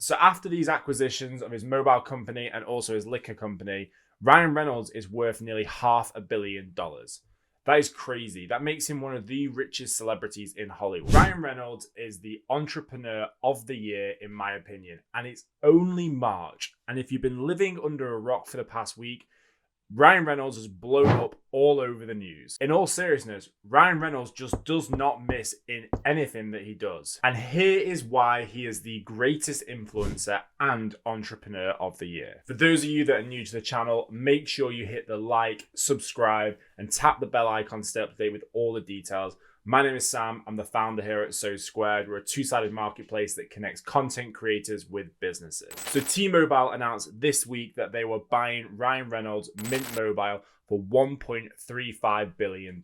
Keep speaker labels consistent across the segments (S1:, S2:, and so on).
S1: So after these acquisitions of his mobile company and also his liquor company, Ryan Reynolds is worth nearly $500 million. That is crazy. That makes him one of the richest celebrities in Hollywood. Ryan Reynolds is the entrepreneur of the year, in my opinion, and it's only March. And if you've been living under a rock for the past week, Ryan Reynolds has blown up all over the news. In all seriousness, Ryan Reynolds just does not miss in anything that he does. And here is why he is the greatest influencer and entrepreneur of the year. For those of you that are new to the channel, make sure you hit the like, subscribe, and tap the bell icon to stay up to date with all the details. My name is Sam. I'm the founder here at So Squared. We're a two-sided marketplace that connects content creators with businesses. So T-Mobile announced this week that they were buying Ryan Reynolds' Mint Mobile for $1.35 billion.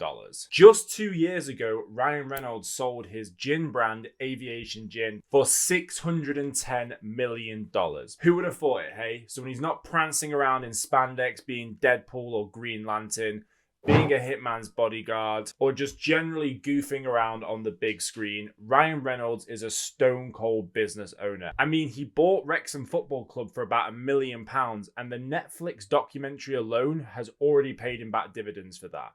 S1: Just 2 years ago, Ryan Reynolds sold his gin brand, Aviation Gin, for $610 million. Who would have thought it, hey? So when he's not prancing around in spandex being Deadpool or Green Lantern, being a hitman's bodyguard, or just generally goofing around on the big screen, Ryan Reynolds is a stone cold business owner. I mean, he bought Wrexham Football Club for about £1 million, and the Netflix documentary alone has already paid him back dividends for that.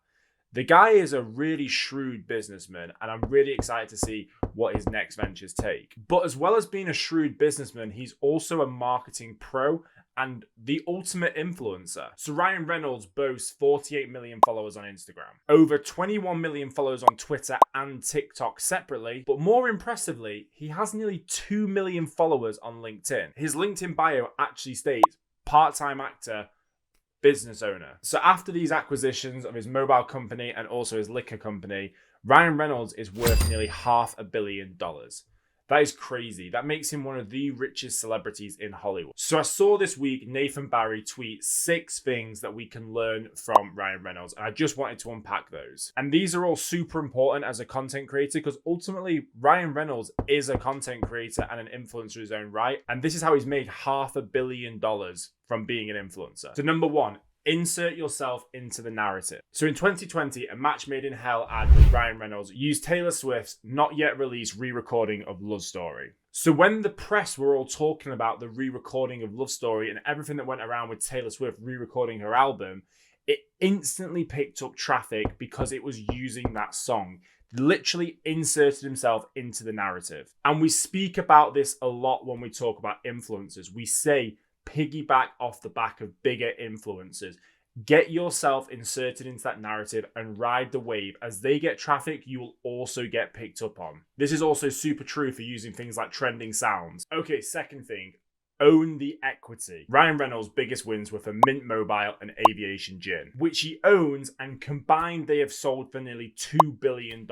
S1: The guy is a really shrewd businessman, and I'm really excited to see what his next ventures take. But as well as being a shrewd businessman, he's also a marketing pro and the ultimate influencer. So Ryan Reynolds boasts 48 million followers on Instagram, over 21 million followers on Twitter and TikTok separately, but more impressively, he has nearly 2 million followers on LinkedIn. His LinkedIn bio actually states, part-time actor, business owner. So after these acquisitions of his mobile company and also his liquor company, Ryan Reynolds is worth nearly $500 million. That is crazy. That makes him one of the richest celebrities in Hollywood. So I saw this week Nathan Barry tweet 6 things that we can learn from Ryan Reynolds, and I just wanted to unpack those. And these are all super important as a content creator because ultimately Ryan Reynolds is a content creator and an influencer in his own right, and this is how he's made $500 million from being an influencer. So number 1, insert yourself into the narrative. So in 2020, a Match Made in Hell ad with Ryan Reynolds used Taylor Swift's not yet released re-recording of Love Story. So when the press were all talking about the re-recording of Love Story and everything that went around with Taylor Swift re-recording her album, it instantly picked up traffic because it was using that song. Literally inserted himself into the narrative. And we speak about this a lot when we talk about influencers. We say, piggyback off the back of bigger influencers. Get yourself inserted into that narrative and ride the wave. As they get traffic, you will also get picked up on. This is also super true for using things like trending sounds. Okay, second thing, own the equity. Ryan Reynolds' biggest wins were for Mint Mobile and Aviation Gin, which he owns, and combined they have sold for nearly $2 billion.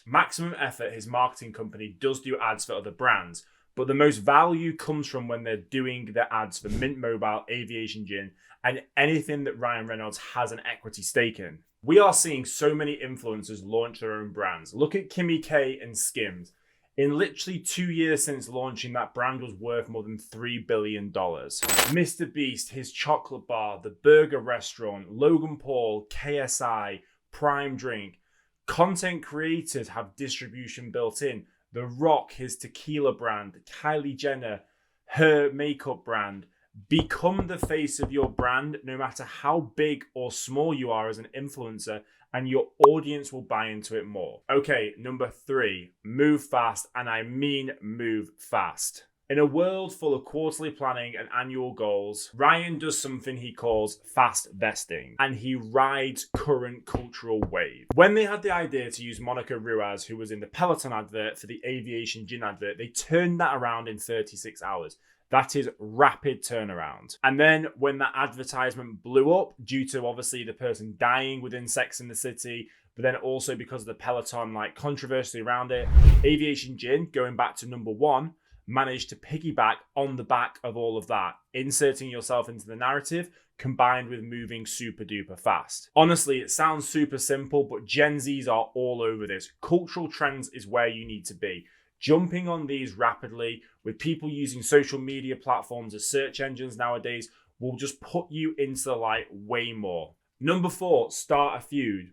S1: Maximum Effort, his marketing company, does do ads for other brands, but the most value comes from when they're doing the ads for Mint Mobile, Aviation Gin, and anything that Ryan Reynolds has an equity stake in. We are seeing so many influencers launch their own brands. Look at Kimmy K and Skims. In literally 2 years since launching, that brand was worth more than $3 billion. Mr. Beast, his chocolate bar, the burger restaurant, Logan Paul, KSI, Prime Drink. Content creators have distribution built in. The Rock, his tequila brand, Kylie Jenner, her makeup brand. Become the face of your brand no matter how big or small you are as an influencer, and your audience will buy into it more. Okay, number 3, move fast, and I mean move fast. In a world full of quarterly planning and annual goals, Ryan does something he calls fast vesting, and he rides current cultural wave. When they had the idea to use Monica Ruiz, who was in the Peloton advert for the Aviation Gin advert, they turned that around in 36 hours. That is rapid turnaround. And then when that advertisement blew up due to obviously the person dying within Sex and the City, but then also because of the Peloton controversy around it, Aviation Gin, going back to number 1, managed to piggyback on the back of all of that, inserting yourself into the narrative combined with moving super duper fast. Honestly, it sounds super simple, but Gen Zs are all over this. Cultural trends is where you need to be. Jumping on these rapidly with people using social media platforms as search engines nowadays will just put you into the light way more. Number 4, start a feud.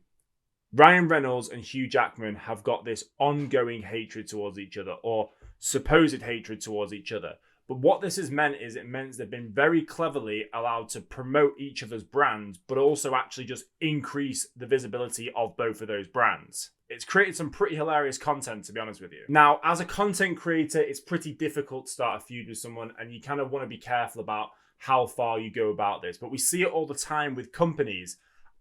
S1: Ryan Reynolds and Hugh Jackman have got this ongoing hatred towards each other, or supposed hatred towards each other. But what this has meant is it means they've been very cleverly allowed to promote each other's brands, but also actually just increase the visibility of both of those brands. It's created some pretty hilarious content, to be honest with you. Now, as a content creator, it's pretty difficult to start a feud with someone, and you kind of want to be careful about how far you go about this. But we see it all the time with companies.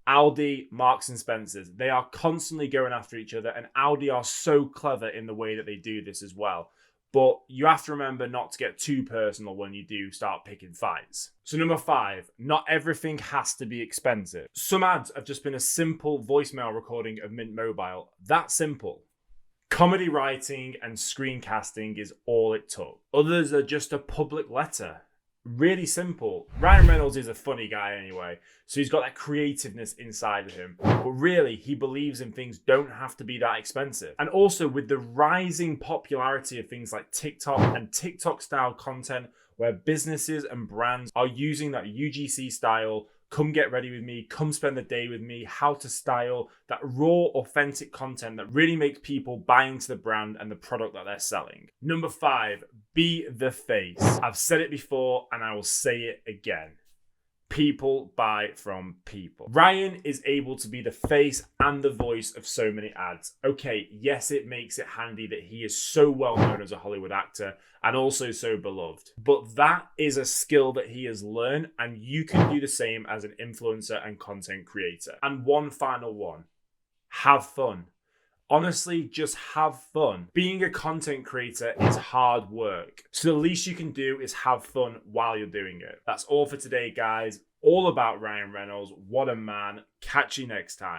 S1: Aldi, Marks and Spencer's, they are constantly going after each other, and Aldi are so clever in the way that they do this as well. But you have to remember not to get too personal when you do start picking fights. So number 5, not everything has to be expensive. Some ads have just been a simple voicemail recording of Mint Mobile. That simple. Comedy writing and screencasting is all it took. Others are just a public letter. Really simple. Ryan Reynolds is a funny guy anyway, so he's got that creativeness inside of him. But really, he believes in things don't have to be that expensive. And also with the rising popularity of things like TikTok and TikTok style content, where businesses and brands are using that UGC style, come get ready with me, come spend the day with me, how to style, that raw, authentic content that really makes people buy into the brand and the product that they're selling. Number 5, be the face. I've said it before and I will say it again. People buy from people. Ryan is able to be the face and the voice of so many ads. Okay, yes, it makes it handy that he is so well known as a Hollywood actor and also so beloved. But that is a skill that he has learned, and you can do the same as an influencer and content creator. And one final one, have fun. Honestly, just have fun. Being a content creator is hard work. So the least you can do is have fun while you're doing it. That's all for today, guys. All about Ryan Reynolds. What a man. Catch you next time.